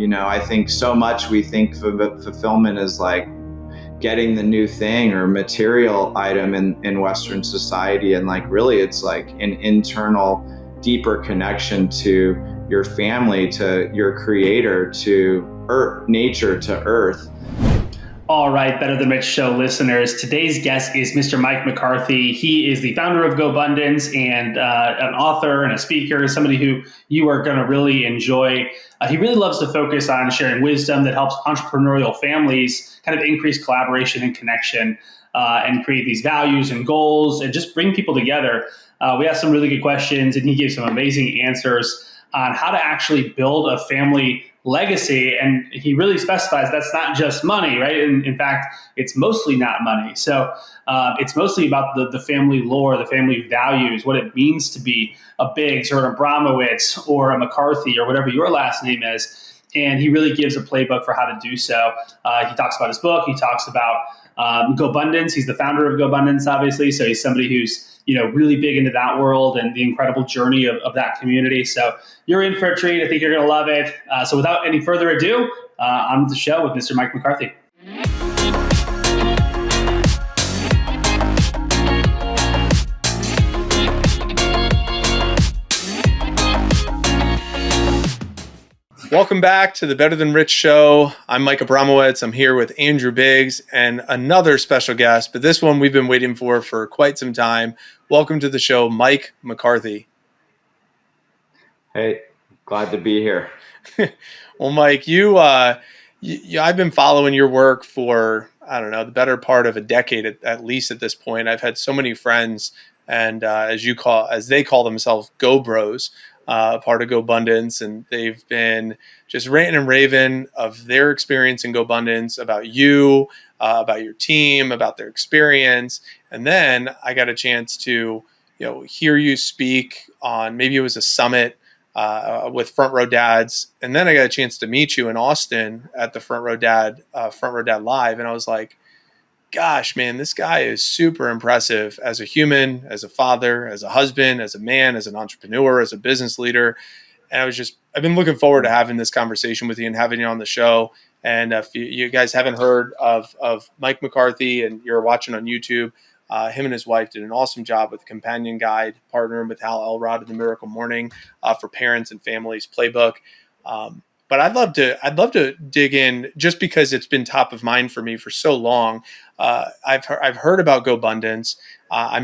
I think so much we think fulfillment is like getting the new thing or material item in Western society. And like, really, it's like an internal, deeper connection to your family, to your creator, to earth, nature, to earth. All right, Better Than Rich Show listeners. Today's guest is Mr. Mike McCarthy. He is the founder of GoBundance and an author and a speaker, somebody who you are going to really enjoy. He really loves to focus on sharing wisdom that helps entrepreneurial families kind of increase collaboration and connection and create these values and goals and just bring people together. We asked some really good questions, and he gave some amazing answers on how to actually build a family legacy. And he really specifies that's not just money, right? And in fact, it's mostly not money. So it's mostly about the family lore, the family values, what it means to be a Biggs or an Abramowitz or a McCarthy or whatever your last name is. And he really gives a playbook for how to do so. He talks about his book. He talks about GoBundance. He's the founder of GoBundance, obviously. So he's somebody who's really big into that world and the incredible journey of that community. So you're in for a treat. I think you're going to love it. So without any further ado, on with the show with Mr. Mike McCarthy. Welcome back to the Better Than Rich Show. I'm Mike Abramowitz. I'm here with Andrew Biggs and another special guest, but this one we've been waiting for quite some time. Welcome to the show, Mike McCarthy. Hey, glad to be here. Well, Mike, I've been following your work for, I don't know, the better part of a decade at least at this point. I've had so many friends, and as they call themselves, Go Bros. Part of GoBundance, and they've been just ranting and raving of their experience in GoBundance, about you, about your team, about their experience. And then I got a chance to, hear you speak on, maybe it was a summit with Front Row Dads. And then I got a chance to meet you in Austin at the Front Row Dad Live. And I was like, gosh, man, this guy is super impressive as a human, as a father, as a husband, as a man, as an entrepreneur, as a business leader. And I've been looking forward to having this conversation with you and having you on the show. And if you guys haven't heard of Mike McCarthy and you're watching on YouTube, him and his wife did an awesome job with the companion guide, partnering with Hal Elrod in the Miracle Morning for Parents and Families Playbook. But I'd love to dig in, just because it's been top of mind for me for so long. I've heard about GoBundance. I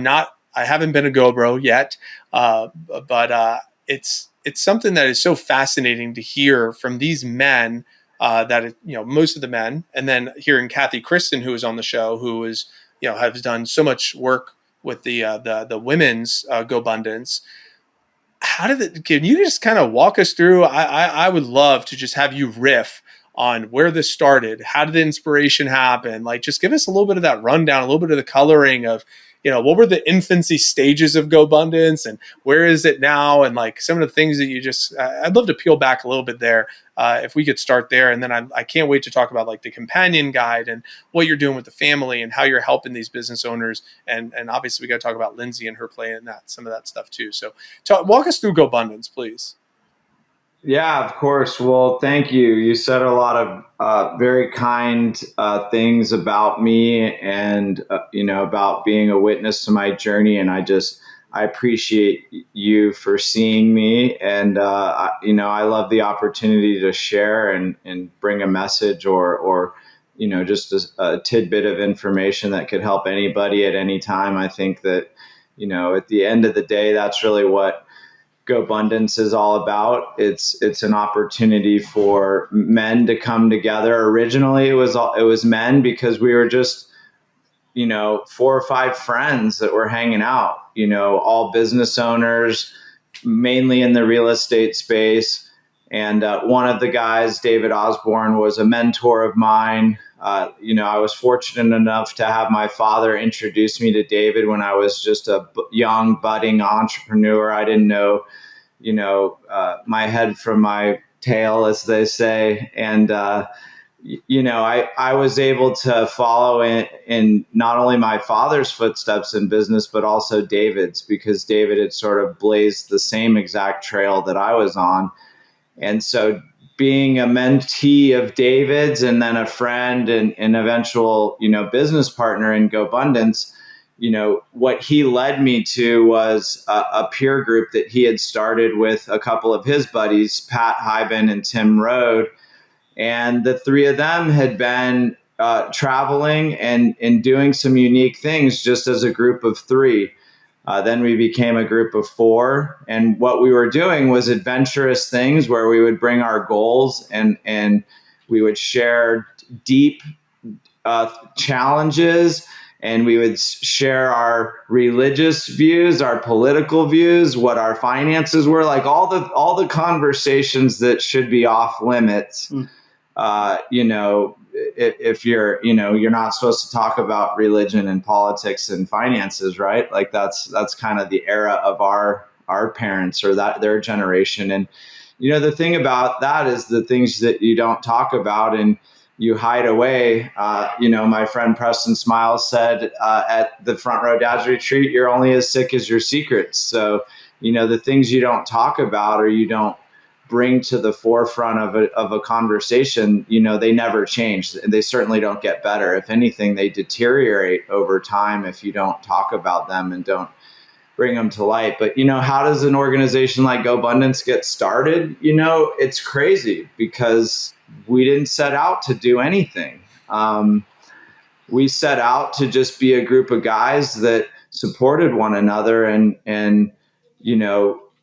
haven't been a GoBro yet, but it's something that is so fascinating to hear from these men. Most of the men, and then hearing Kathy Kristen, who is on the show, who is has done so much work with the women's GoBundance. Can you just kind of walk us through? I would love to just have you riff on where this started. How did the inspiration happen? Like, just give us a little bit of that rundown, a little bit of the coloring of, what were the infancy stages of GoBundance and where is it now? And like some of the things that I'd love to peel back a little bit there. If we could start there. And then I can't wait to talk about like the companion guide and what you're doing with the family and how you're helping these business owners. And obviously we got to talk about Lindsay and her play in some of that stuff too. So walk us through GoBundance, please. Yeah, of course. Well, thank you. You said a lot of very kind things about me and, about being a witness to my journey. And I appreciate you for seeing me. And, I love the opportunity to share and bring a message or just a tidbit of information that could help anybody at any time. I think that, at the end of the day, that's really what GoBundance is all about. It's an opportunity for men to come together. Originally, it was men because we were just, 4 or 5 friends that were hanging out, all business owners, mainly in the real estate space. And one of the guys, David Osborne, was a mentor of mine. I was fortunate enough to have my father introduce me to David when I was just a young, budding entrepreneur. I didn't know, my head from my tail, as they say. And, I was able to follow in not only my father's footsteps in business, but also David's, because David had sort of blazed the same exact trail that I was on. And so being a mentee of David's and then a friend and eventual, business partner in GoBundance, what he led me to was a peer group that he had started with a couple of his buddies, Pat Hyben and Tim Rode. And the three of them had been traveling and doing some unique things just as a group of three. Then we became a group of four. And what we were doing was adventurous things where we would bring our goals and we would share deep challenges, and we would share our religious views, our political views, what our finances were, like all the conversations that should be off limits. If you're not supposed to talk about religion and politics and finances, right? Like that's kind of the era of our parents or their generation. And the thing about that is the things that you don't talk about and you hide away. My friend Preston Smiles said at the Front Row Dads Retreat, you're only as sick as your secrets. So, the things you don't talk about or you don't bring to the forefront of a conversation, they never change. They certainly don't get better. If anything, they deteriorate over time if you don't talk about them and don't bring them to light. But, how does an organization like GoBundance get started? It's crazy because we didn't set out to do anything. We set out to just be a group of guys that supported one another and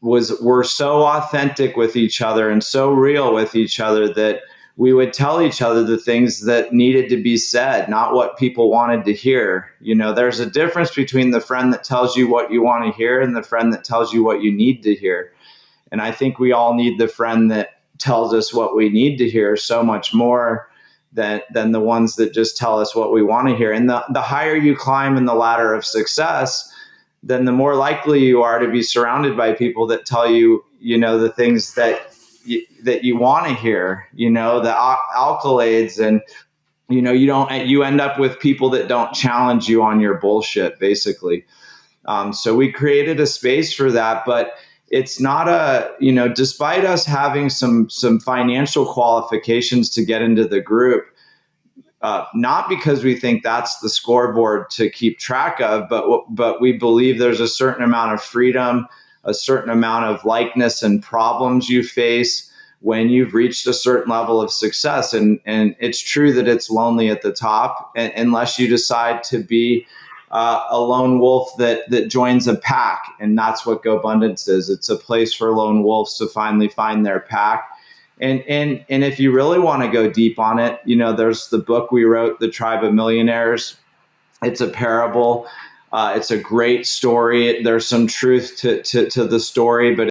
were so authentic with each other and so real with each other that we would tell each other the things that needed to be said, not what people wanted to hear. There's a difference between the friend that tells you what you want to hear and the friend that tells you what you need to hear. And I think we all need the friend that tells us what we need to hear so much more than the ones that just tell us what we want to hear. And the higher you climb in the ladder of success, then the more likely you are to be surrounded by people that tell you, the things that you want to hear, the accolades, and you end up with people that don't challenge you on your bullshit, basically. So we created a space for that, but it's not despite us having some financial qualifications to get into the group, not because we think that's the scoreboard to keep track of, but we believe there's a certain amount of freedom, a certain amount of likeness and problems you face when you've reached a certain level of success. And it's true that it's lonely at the top, unless you decide to be a lone wolf that joins a pack. And that's what GoBundance is. It's a place for lone wolves to finally find their pack. And if you really want to go deep on it, there's the book we wrote, The Tribe of Millionaires. It's a parable. It's a great story. There's some truth to the story, but